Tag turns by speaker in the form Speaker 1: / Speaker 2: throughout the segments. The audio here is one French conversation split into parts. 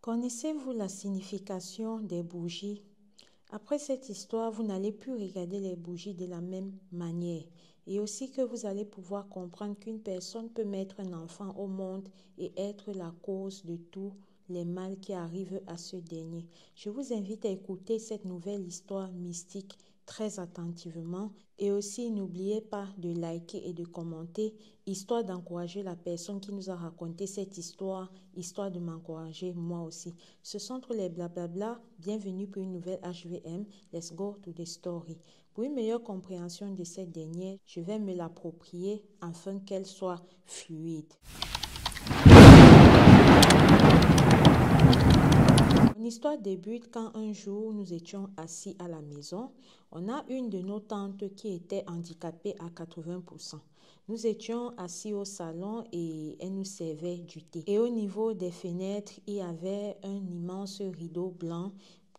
Speaker 1: Connaissez-vous la signification des bougies? Après cette histoire, vous n'allez plus regarder les bougies de la même manière. Et aussi que vous allez pouvoir comprendre qu'une personne peut mettre un enfant au monde et être la cause de tous les mal qui arrivent à ce dernier. Je vous invite à écouter cette nouvelle histoire mystique très attentivement et aussi n'oubliez pas de liker et de commenter, histoire d'encourager la personne qui nous a raconté cette histoire, histoire de m'encourager moi aussi. Ce sont tous les blablabla. Bienvenue pour une nouvelle HVM. Let's go to the story. Pour une meilleure compréhension de cette dernière, je vais me l'approprier afin qu'elle soit fluide. Mon histoire débute quand un jour nous étions assis à la maison. On a une de nos tantes qui était handicapée à 80%. Nous étions assis au salon et elle nous servait du thé. Et au niveau des fenêtres, il y avait un immense rideau blanc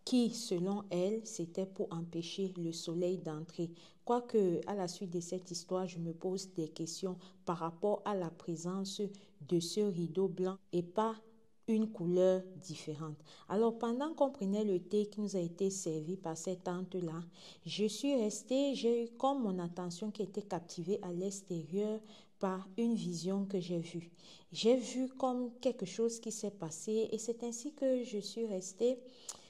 Speaker 1: qui, selon elle, c'était pour empêcher le soleil d'entrer. Quoique, à la suite de cette histoire, je me pose des questions par rapport à la présence de ce rideau blanc et pas une couleur différente. Alors, pendant qu'on prenait le thé qui nous a été servi par cette tante-là, je suis restée, j'ai eu comme mon attention qui était captivée à l'extérieur par une vision que j'ai vue. J'ai vu comme quelque chose qui s'est passé et c'est ainsi que je suis restée.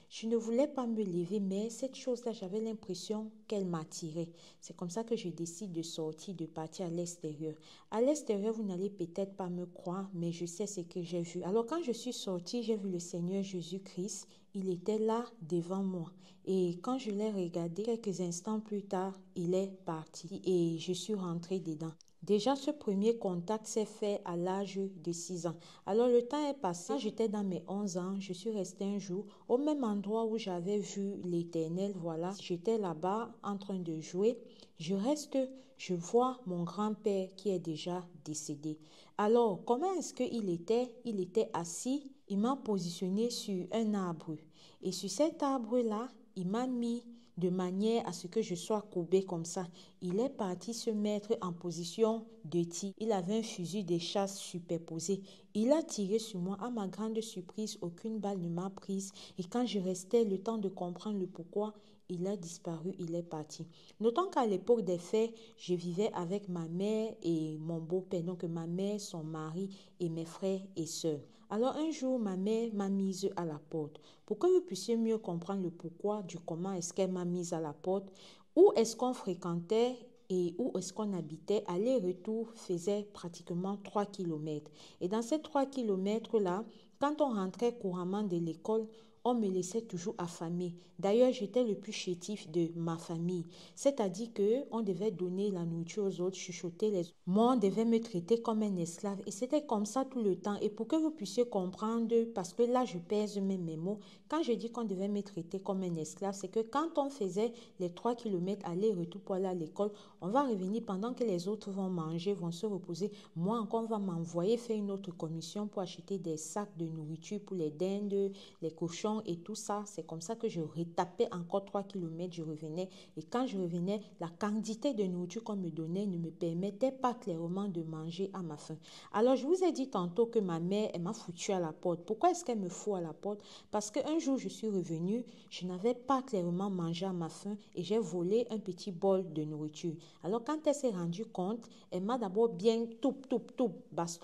Speaker 1: Je ne voulais pas me lever, mais cette chose-là, j'avais l'impression qu'elle m'attirait. C'est comme ça que je décide de sortir, de partir à l'extérieur. À l'extérieur, vous n'allez peut-être pas me croire, mais je sais ce que j'ai vu. Alors quand je suis sortie, j'ai vu le Seigneur Jésus-Christ. Il était là devant moi. Et quand je l'ai regardé, quelques instants plus tard, il est parti et je suis rentrée dedans. Déjà, ce premier contact s'est fait à l'âge de 6 ans. Alors, le temps est passé. Quand j'étais dans mes 11 ans, je suis restée un jour au même endroit où j'avais vu l'Éternel. Voilà, j'étais là-bas en train de jouer. Je vois mon grand-père qui est déjà décédé. Alors, comment est-ce qu'il était? Il était assis. Il m'a positionné sur un arbre. Et sur cet arbre-là, il m'a mis de manière à ce que je sois courbée comme ça. Il est parti se mettre en position de tir. Il avait un fusil de chasse superposé. Il a tiré sur moi. À ma grande surprise, aucune balle ne m'a prise. Et quand je restais le temps de comprendre le pourquoi, il a disparu, il est parti. Notons qu'à l'époque des faits, je vivais avec ma mère et mon beau-père, donc ma mère, son mari et mes frères et sœurs. Alors un jour, ma mère m'a mise à la porte. Pour que vous puissiez mieux comprendre le pourquoi du comment est-ce qu'elle m'a mise à la porte, où est-ce qu'on fréquentait et où est-ce qu'on habitait, aller-retour faisait pratiquement 3 kilomètres. Et dans ces 3 kilomètres-là, quand on rentrait couramment de l'école, on me laissait toujours affamée. D'ailleurs, j'étais le plus chétif de ma famille. C'est-à-dire qu'on devait donner la nourriture aux autres, chuchoter les autres. Moi, on devait me traiter comme un esclave. Et c'était comme ça tout le temps. Et pour que vous puissiez comprendre, parce que là, je pèse même mes mots, quand je dis qu'on devait me traiter comme un esclave, c'est que quand on faisait les 3 kilomètres aller-retour pour aller à l'école, on va revenir pendant que les autres vont manger, vont se reposer. Moi, encore, on va m'envoyer faire une autre commission pour acheter des sacs de nourriture pour les dindes, les cochons et tout ça. C'est comme ça que je retapais encore 3 kilomètres, je revenais. Et quand je revenais, la quantité de nourriture qu'on me donnait ne me permettait pas clairement de manger à ma faim. Alors, je vous ai dit tantôt que ma mère, elle m'a foutu à la porte. Pourquoi est-ce qu'elle me fout à la porte? Parce qu'un jour, je suis revenue, je n'avais pas clairement mangé à ma faim et j'ai volé un petit bol de nourriture. Alors, quand elle s'est rendue compte, elle m'a d'abord bien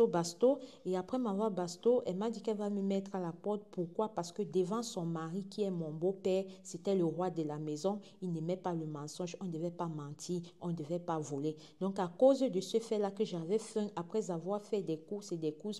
Speaker 1: basto. Et après m'avoir basto, elle m'a dit qu'elle va me mettre à la porte. Pourquoi? Parce que devant son mari, qui est mon beau-père, c'était le roi de la maison. Il n'aimait pas le mensonge, on ne devait pas mentir, on ne devait pas voler. Donc, à cause de ce fait-là que j'avais faim, après avoir fait des courses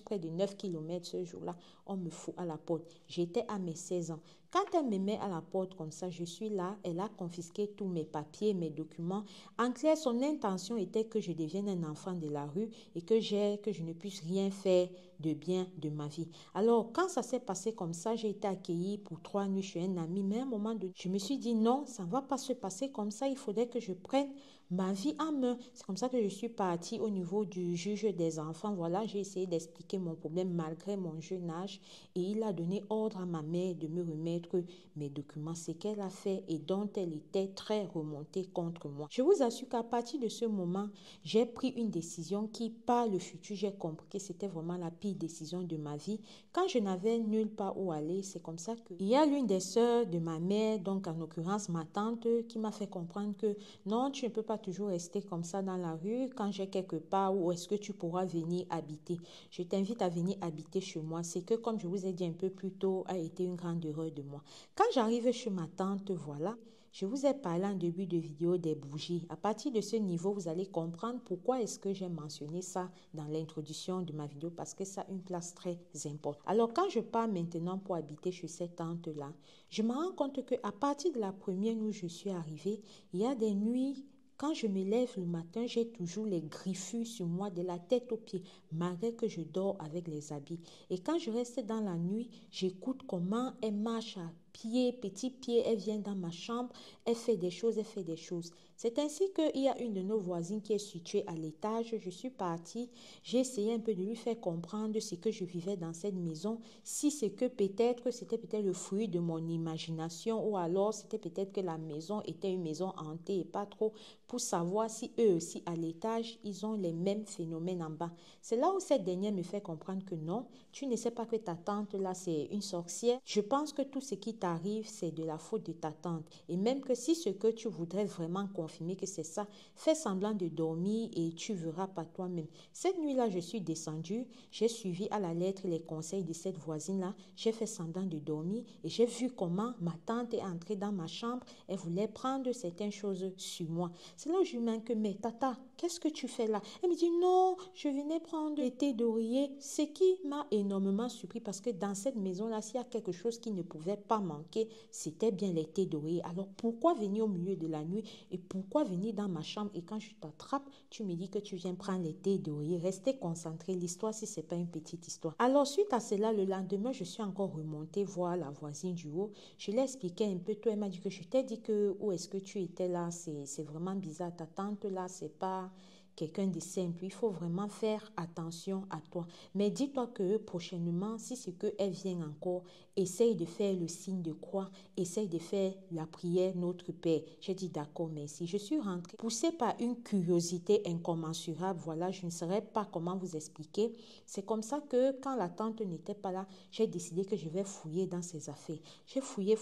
Speaker 1: près de 9 kilomètres ce jour-là, on me fout à la porte. J'étais à mes 16 ans. Quand elle me met à la porte comme ça, je suis là, elle a confisqué tous mes papiers, mes documents. En clair, son intention était que je devienne un enfant de la rue et que je ne puisse rien faire de bien de ma vie. Alors, quand ça s'est passé comme ça, j'ai été accueillie pour 3 nuits chez un ami. Mais à un moment donné, je me suis dit non, ça ne va pas se passer comme ça. Il faudrait que je prenne ma vie en main. C'est comme ça que je suis partie au niveau du juge des enfants. Voilà, j'ai essayé d'expliquer mon problème malgré mon jeune âge et il a donné ordre à ma mère de me remettre mes documents. C'est qu'elle a fait et dont elle était très remontée contre moi. Je vous assure qu'à partir de ce moment, j'ai pris une décision qui, par le futur, j'ai compris que c'était vraiment la pire décision de ma vie. Quand je n'avais nulle part où aller, c'est comme ça qu'il y a l'une des sœurs de ma mère, donc en l'occurrence ma tante, qui m'a fait comprendre que non, tu ne peux pas toujours rester comme ça dans la rue. Quand j'ai quelque part, où est-ce que tu pourras venir habiter? Je t'invite à venir habiter chez moi. C'est que, comme je vous ai dit un peu plus tôt, a été une grande erreur de moi. Quand j'arrive chez ma tante, voilà, je vous ai parlé en début de vidéo des bougies. À partir de ce niveau, vous allez comprendre pourquoi est-ce que j'ai mentionné ça dans l'introduction de ma vidéo parce que ça a une place très importante. Alors, quand je pars maintenant pour habiter chez cette tante-là, je me rends compte qu'à partir de la première nuit où je suis arrivée, il y a des nuits. Quand je me lève le matin, j'ai toujours les griffures sur moi de la tête aux pieds, malgré que je dors avec les habits. Et quand je reste dans la nuit, j'écoute comment elle marche à pied, petit pied, elle vient dans ma chambre, elle fait des choses, elle fait des choses. C'est ainsi qu'il y a une de nos voisines qui est située à l'étage. Je suis partie, j'ai essayé un peu de lui faire comprendre ce que je vivais dans cette maison, si c'est que peut-être c'était peut-être le fruit de mon imagination ou alors c'était peut-être que la maison était une maison hantée et pas trop pour savoir si eux aussi à l'étage, ils ont les mêmes phénomènes en bas. C'est là où cette dernière me fait comprendre que non, tu ne sais pas que ta tante là c'est une sorcière. Je pense que tout ce qui t'arrive c'est de la faute de ta tante et même que si ce que tu voudrais vraiment confirmer que c'est ça, fais semblant de dormir et tu verras par toi-même. Cette nuit-là, je suis descendue, j'ai suivi à la lettre les conseils de cette voisine-là, j'ai fait semblant de dormir et j'ai vu comment ma tante est entrée dans ma chambre, elle voulait prendre certaines choses sur moi. C'est là où je lui dis que, mais tata, qu'est-ce que tu fais là? Elle me dit, non, je venais prendre le thé d'oreiller, ce qui m'a énormément surpris parce que dans cette maison-là, s'il y a quelque chose qui ne pouvait pas manquer, c'était bien les thés d'oreiller. Alors pourquoi venir au milieu de la nuit et pourquoi venir dans ma chambre et quand je t'attrape, tu me dis que tu viens prendre les thés d'oreiller? Restez concentrés, l'histoire si ce n'est pas une petite histoire. Alors suite à cela, le lendemain, je suis encore remontée voir la voisine du haut. Je l'ai expliqué un peu, toi, elle m'a dit que je t'ai dit que où est-ce que tu étais là, c'est vraiment bizarre, ta tante là, c'est pas quelqu'un de simple. Il faut vraiment faire attention à toi. Mais dis-toi que prochainement, si c'est qu'elle vient encore, essaye de faire le signe de croix, essaye de faire la prière Notre Père. J'ai dit d'accord, merci. Je suis rentrée, poussée par une curiosité incommensurable. Voilà, je ne saurais pas comment vous expliquer. C'est comme ça que quand la tante n'était pas là, j'ai décidé que je vais fouiller dans ses affaires. J'ai fouillé.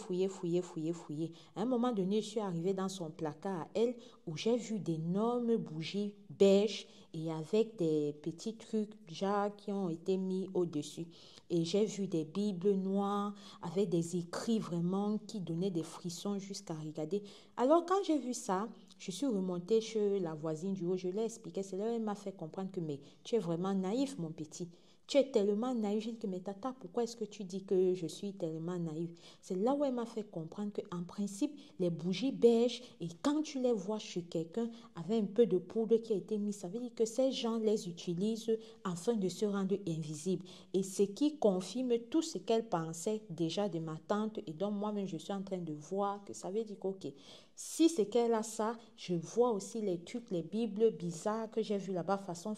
Speaker 1: À un moment donné, je suis arrivée dans son placard à elle où j'ai vu d'énormes bougies beige et avec des petits trucs déjà qui ont été mis au-dessus. Et j'ai vu des bibles noires avec des écrits vraiment qui donnaient des frissons jusqu'à regarder. Alors quand j'ai vu ça, je suis remontée chez la voisine du haut, je l'ai expliqué, c'est là où elle m'a fait comprendre que mais tu es vraiment naïf mon petit. Tu es tellement naïf. J'ai dit que mais tata, pourquoi est-ce que tu dis que je suis tellement naïve? C'est là où elle m'a fait comprendre qu'en principe, les bougies beige, et quand tu les vois chez quelqu'un avec un peu de poudre qui a été mise, ça veut dire que ces gens les utilisent afin de se rendre invisibles. Et ce qui confirme tout ce qu'elle pensait déjà de ma tante et donc moi-même je suis en train de voir que ça veut dire que ok, si c'est qu'elle a ça, je vois aussi les trucs, les bibles bizarres que j'ai vu là-bas, façon,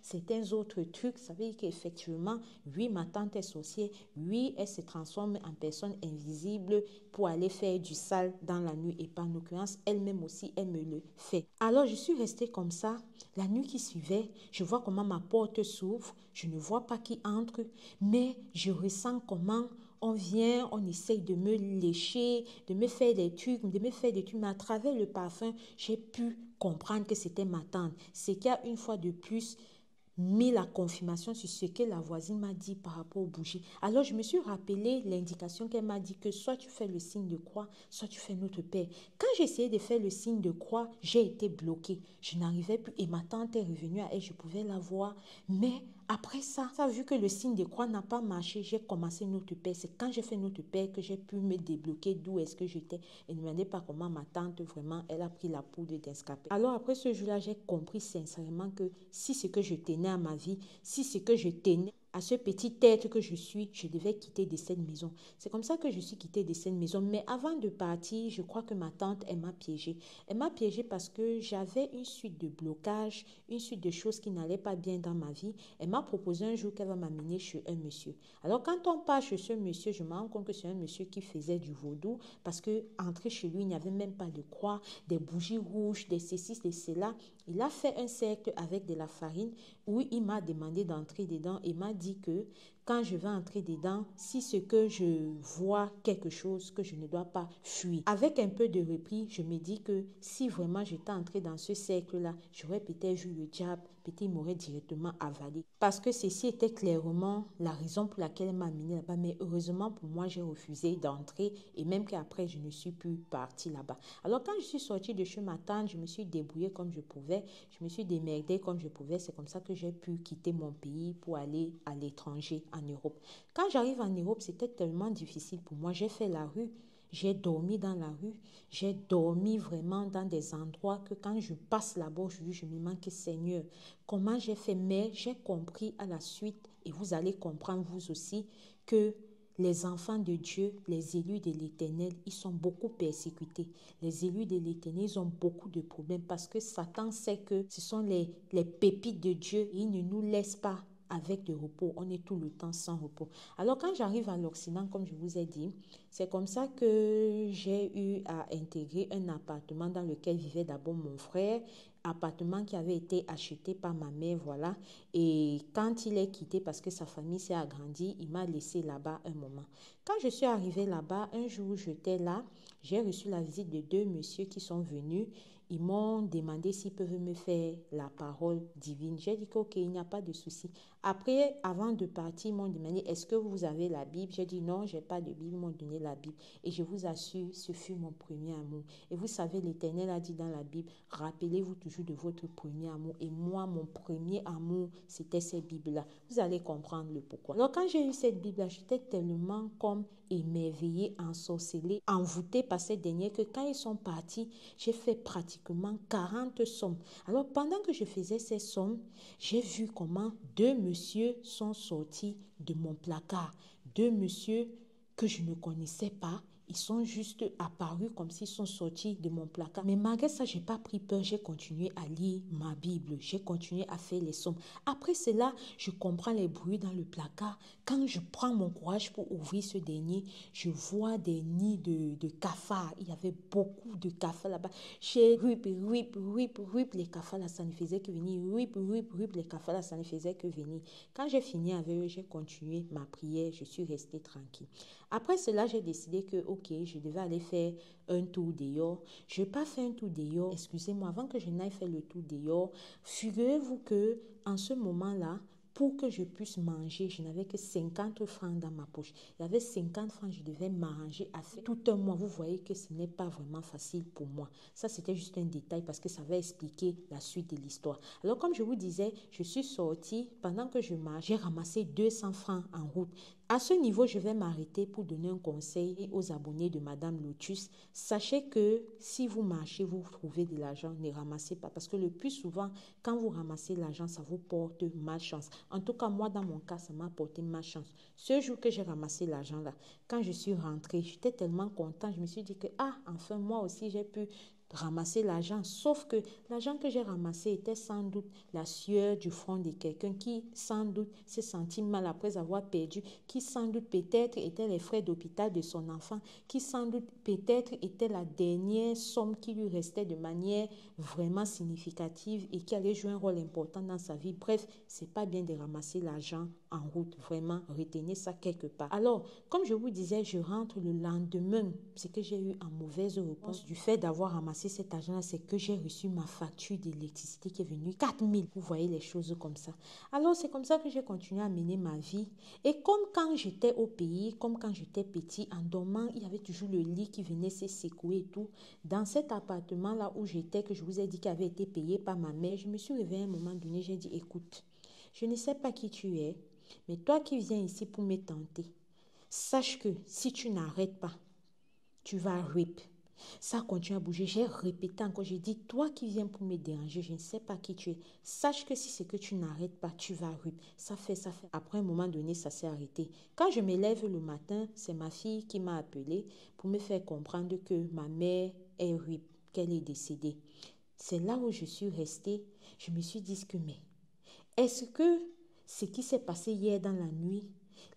Speaker 1: certains autres trucs. Ça veut dire qu'effectivement, oui, ma tante est sorcière, oui, elle se transforme en personne invisible pour aller faire du sale dans la nuit et par l'occurrence, elle-même aussi, elle me le fait. Alors, je suis restée comme ça. La nuit qui suivait, je vois comment ma porte s'ouvre, je ne vois pas qui entre, mais je ressens comment on vient, on essaye de me lécher, de me faire des trucs, mais à travers le parfum, j'ai pu comprendre que c'était ma tante. C'est qu'il y a une fois de plus mis la confirmation sur ce que la voisine m'a dit par rapport aux bougies. Alors, je me suis rappelé l'indication qu'elle m'a dit que soit tu fais le signe de croix, soit tu fais Notre Père. Quand j'ai essayé de faire le signe de croix, j'ai été bloquée. Je n'arrivais plus et ma tante est revenue à elle, je pouvais la voir. Mais après ça, vu que le signe de croix n'a pas marché, j'ai commencé Notre Père. C'est quand j'ai fait Notre Père que j'ai pu me débloquer d'où est-ce que j'étais. Et ne me demandez pas comment ma tante, vraiment, elle a pris la poudre d'escaper. Alors, après ce jour-là, j'ai compris sincèrement que si ce que je tenais à ma vie, si ce que je tenais à ce petit être que je suis, je devais quitter de cette maison. C'est comme ça que je suis quittée de cette maison. Mais avant de partir, je crois que ma tante, elle m'a piégée. Elle m'a piégée parce que j'avais une suite de blocages, une suite de choses qui n'allaient pas bien dans ma vie. Elle m'a proposé un jour qu'elle va m'amener chez un monsieur. Alors quand on part chez ce monsieur, je me rends compte que c'est un monsieur qui faisait du vaudou parce que entrer chez lui, il n'y avait même pas de croix, des bougies rouges, des ceci, des cela. Il a fait un cercle avec de la farine où il m'a demandé d'entrer dedans et m'a dit que quand je vais entrer dedans, si ce que je vois quelque chose que je ne dois pas fuir. Avec un peu de repli, je me dis que si vraiment j'étais entrée dans ce cercle-là, j'aurais peut-être vu le diable, peut-être il m'aurait directement avalé. Parce que ceci était clairement la raison pour laquelle elle m'a amenée là-bas. Mais heureusement pour moi, j'ai refusé d'entrer et même qu'après, je ne suis plus partie là-bas. Alors quand je suis sortie de chez ma tante, je me suis débrouillée comme je pouvais. Je me suis démerdée comme je pouvais. C'est comme ça que j'ai pu quitter mon pays pour aller à l'étranger, en Europe. Quand j'arrive en Europe, c'était tellement difficile pour moi. J'ai fait la rue. J'ai dormi dans la rue, j'ai dormi vraiment dans des endroits que quand je passe là-bas aujourd'hui, je me manque Seigneur. Comment j'ai fait? Mais j'ai compris à la suite, et vous allez comprendre vous aussi, que les enfants de Dieu, les élus de l'Éternel, ils sont beaucoup persécutés. Les élus de l'Éternel, ils ont beaucoup de problèmes parce que Satan sait que ce sont les pépites de Dieu et il ne nous laisse pas avec de repos. On est tout le temps sans repos. Alors quand j'arrive à l'Occident, comme je vous ai dit, c'est comme ça que j'ai eu à intégrer un appartement dans lequel vivait d'abord mon frère, appartement qui avait été acheté par ma mère, voilà. Et quand il est quitté parce que sa famille s'est agrandie, il m'a laissé là-bas un moment. Quand je suis arrivée là-bas, un jour j'étais là, j'ai reçu la visite de deux messieurs qui sont venus. Ils m'ont demandé s'ils peuvent me faire la parole divine. J'ai dit qu'ok, il n'y a pas de souci. Après, avant de partir, ils m'ont demandé, est-ce que vous avez la Bible? J'ai dit non, je n'ai pas de Bible. Ils m'ont donné la Bible. Et je vous assure, ce fut mon premier amour. Et vous savez, l'Éternel a dit dans la Bible, rappelez-vous toujours de votre premier amour. Et moi, mon premier amour, c'était cette Bible-là. Vous allez comprendre le pourquoi. Alors, quand j'ai eu cette Bible-là, j'étais tellement comme émerveillée, ensorcelée, envoûtée par cette dernière que quand ils sont partis, j'ai fait pratiquement 40 sommes. Alors, pendant que je faisais ces sommes, j'ai vu comment deux messieurs sont sortis de mon placard. Deux messieurs que je ne connaissais pas. Ils sont juste apparus comme s'ils sont sortis de mon placard. Mais malgré ça, je n'ai pas pris peur. J'ai continué à lire ma Bible. J'ai continué à faire les sommes. Après cela, je comprends les bruits dans le placard. Quand je prends mon courage pour ouvrir ce dernier, je vois des nids de cafards. Il y avait beaucoup de cafards là-bas. J'ai rip, les cafards là, ça ne faisait que venir. Rip, les cafards là, ça ne faisait que venir. Quand j'ai fini avec eux, j'ai continué ma prière. Je suis restée tranquille. Après cela, j'ai décidé que, ok, je devais aller faire un tour dehors. Je n'ai pas fait un tour dehors. Excusez-moi, avant que je n'aille faire le tour dehors, figurez-vous que en ce moment-là, pour que je puisse manger, je n'avais que 50 francs dans ma poche. Il y avait 50 francs, je devais manger à faire tout un mois. Vous voyez que ce n'est pas vraiment facile pour moi. Ça, c'était juste un détail parce que ça va expliquer la suite de l'histoire. Alors, comme je vous disais, je suis sortie. Pendant que je marche, j'ai ramassé 200 francs en route. À ce niveau, je vais m'arrêter pour donner un conseil aux abonnés de Madame Lotus. Sachez que si vous marchez, vous trouvez de l'argent, ne ramassez pas. Parce que le plus souvent, quand vous ramassez l'argent, ça vous porte malchance. En tout cas, moi, dans mon cas, ça m'a porté malchance. Ce jour que j'ai ramassé l'argent là, quand je suis rentrée, j'étais tellement contente. Je me suis dit que, enfin, moi aussi, j'ai pu ramasser l'argent. Sauf que l'argent que j'ai ramassé était sans doute la sueur du front de quelqu'un qui, sans doute, s'est senti mal après avoir perdu, qui, sans doute, peut-être étaient les frais d'hôpital de son enfant, qui, sans doute, peut-être était la dernière somme qui lui restait de manière vraiment significative et qui allait jouer un rôle important dans sa vie. Bref, c'est pas bien de ramasser l'argent en route. Vraiment, retenez ça quelque part. Alors, comme je vous disais, je rentre le lendemain. Ce que j'ai eu en mauvaise réponse du fait d'avoir ramassé cet argent, c'est que j'ai reçu ma facture d'électricité qui est venue 4000. Vous voyez les choses comme ça. Alors, c'est comme ça que j'ai continué à mener ma vie. Et comme quand j'étais au pays, comme quand j'étais petit, en dormant, il y avait toujours le lit qui venait se secouer et tout. Dans cet appartement-là où j'étais, que je vous ai dit qu'il avait été payé par ma mère, je me suis réveillée à un moment donné, j'ai dit, écoute, je ne sais pas qui tu es, mais toi qui viens ici pour me tenter, sache que si tu n'arrêtes pas, tu vas rip. Ça continue à bouger. J'ai répété encore. J'ai dit, toi qui viens pour me déranger, je ne sais pas qui tu es. Sache que si c'est que tu n'arrêtes pas, tu vas ruer. Ça fait, ça fait. Après un moment donné, ça s'est arrêté. Quand je me lève le matin, c'est ma fille qui m'a appelée pour me faire comprendre que ma mère est ruée, qu'elle est décédée. C'est là où je suis restée. Je me suis dit que, mais est-ce que ce qui s'est passé hier dans la nuit,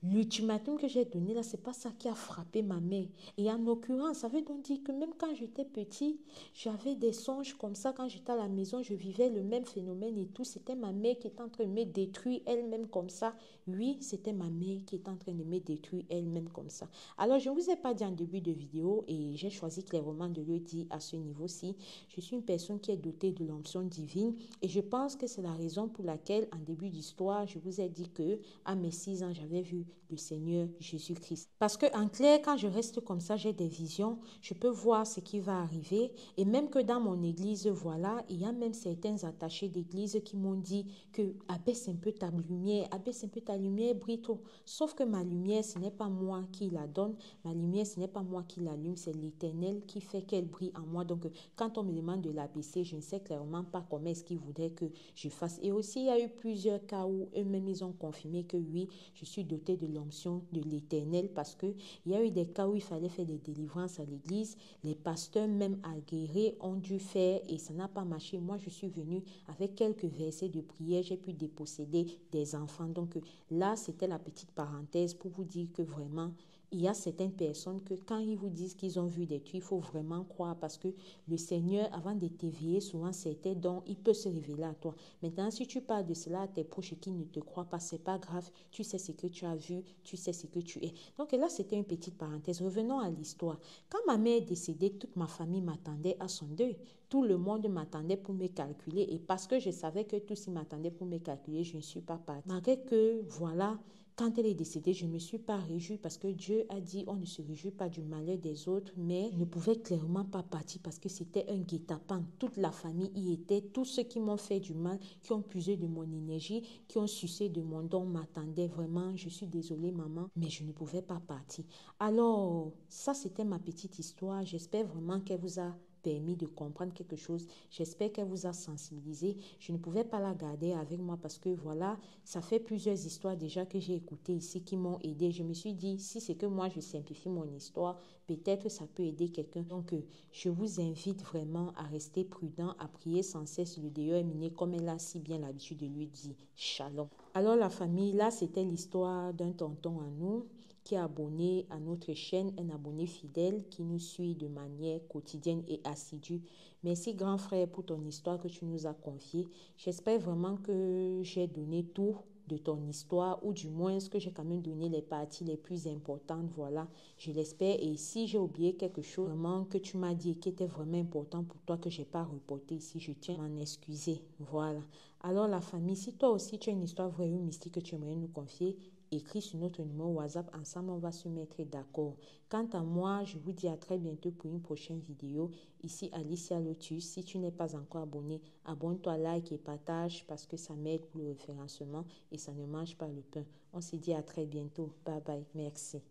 Speaker 1: l'ultimatum que j'ai donné là, c'est pas ça qui a frappé ma mère. Et en l'occurrence, ça veut donc dire que même quand j'étais petit, j'avais des songes comme ça. Quand j'étais à la maison, je vivais le même phénomène et tout. C'était ma mère qui était en train de me détruire elle-même comme ça. Oui, c'était ma mère qui était en train de me détruire elle-même comme ça. Alors, je ne vous ai pas dit en début de vidéo et j'ai choisi clairement de le dire à ce niveau-ci. Je suis une personne qui est dotée de l'onction divine et je pense que c'est la raison pour laquelle, en début d'histoire, je vous ai dit que à mes 6 ans, j'avais vu le Seigneur Jésus-Christ. Parce que en clair, quand je reste comme ça, j'ai des visions, je peux voir ce qui va arriver. Et même que dans mon église, voilà, il y a même certains attachés d'église qui m'ont dit que abaisse un peu ta lumière, abaisse un peu ta lumière, Brito. Sauf que ma lumière, ce n'est pas moi qui la donne. Ma lumière, ce n'est pas moi qui l'allume, c'est l'Éternel qui fait qu'elle brille en moi. Donc, quand on me demande de l'abaisser, je ne sais clairement pas comment est-ce qu'il voudrait que je fasse. Et aussi, il y a eu plusieurs cas où eux-mêmes, ils ont confirmé que oui, je suis dotée de l'onction de l'Éternel parce que il y a eu des cas où il fallait faire des délivrances à l'église. Les pasteurs, même aguerris, ont dû faire et ça n'a pas marché. Moi, je suis venue avec quelques versets de prière. J'ai pu déposséder des enfants. Donc là, c'était la petite parenthèse pour vous dire que vraiment, il y a certaines personnes que quand ils vous disent qu'ils ont vu des trucs, il faut vraiment croire parce que le Seigneur, avant de t'éveiller, souvent c'était donc il peut se révéler à toi. Maintenant, si tu parles de cela à tes proches qui ne te croient pas, c'est pas grave. Tu sais ce que tu as vu, tu sais ce que tu es. Donc là, c'était une petite parenthèse. Revenons à l'histoire. Quand ma mère est décédée, toute ma famille m'attendait à son deuil. Tout le monde m'attendait pour me calculer et parce que je savais que tous ils m'attendaient pour me calculer, je ne suis pas partie. Malgré que, voilà, quand elle est décédée, je ne me suis pas réjouie parce que Dieu a dit on ne se réjouit pas du malheur des autres, mais ne pouvait clairement pas partir parce que c'était un guet-apens. Toute la famille y était, tous ceux qui m'ont fait du mal, qui ont puisé de mon énergie, qui ont sucé de mon don m'attendaient vraiment. Je suis désolée maman, mais je ne pouvais pas partir. Alors, ça c'était ma petite histoire. J'espère vraiment qu'elle vous a permis de comprendre quelque chose. J'espère qu'elle vous a sensibilisé. Je ne pouvais pas la garder avec moi parce que voilà, ça fait plusieurs histoires déjà que j'ai écoutées ici qui m'ont aidé. Je me suis dit, si c'est que moi je simplifie mon histoire, peut-être ça peut aider quelqu'un. Donc, je vous invite vraiment à rester prudent, à prier sans cesse le Dieu miné comme elle a si bien l'habitude de lui dire. Shalom. Alors la famille, là c'était l'histoire d'un tonton à nous qui est abonné à notre chaîne, un abonné fidèle qui nous suit de manière quotidienne et assidue. Merci grand frère pour ton histoire que tu nous as confiée. J'espère vraiment que j'ai donné tout de ton histoire ou du moins que j'ai quand même donné les parties les plus importantes. Voilà, je l'espère. Et si j'ai oublié quelque chose vraiment que tu m'as dit et qui était vraiment important pour toi que je n'ai pas reporté ici, je tiens à m'en excuser. Voilà. Alors la famille, si toi aussi tu as une histoire vraie ou mystique que tu aimerais nous confier, écris sur notre numéro WhatsApp. Ensemble, on va se mettre d'accord. Quant à moi, je vous dis à très bientôt pour une prochaine vidéo. Ici, Alicia Lotus. Si tu n'es pas encore abonné, abonne-toi, like et partage parce que ça m'aide pour le référencement et ça ne mange pas le pain. On se dit à très bientôt. Bye bye. Merci.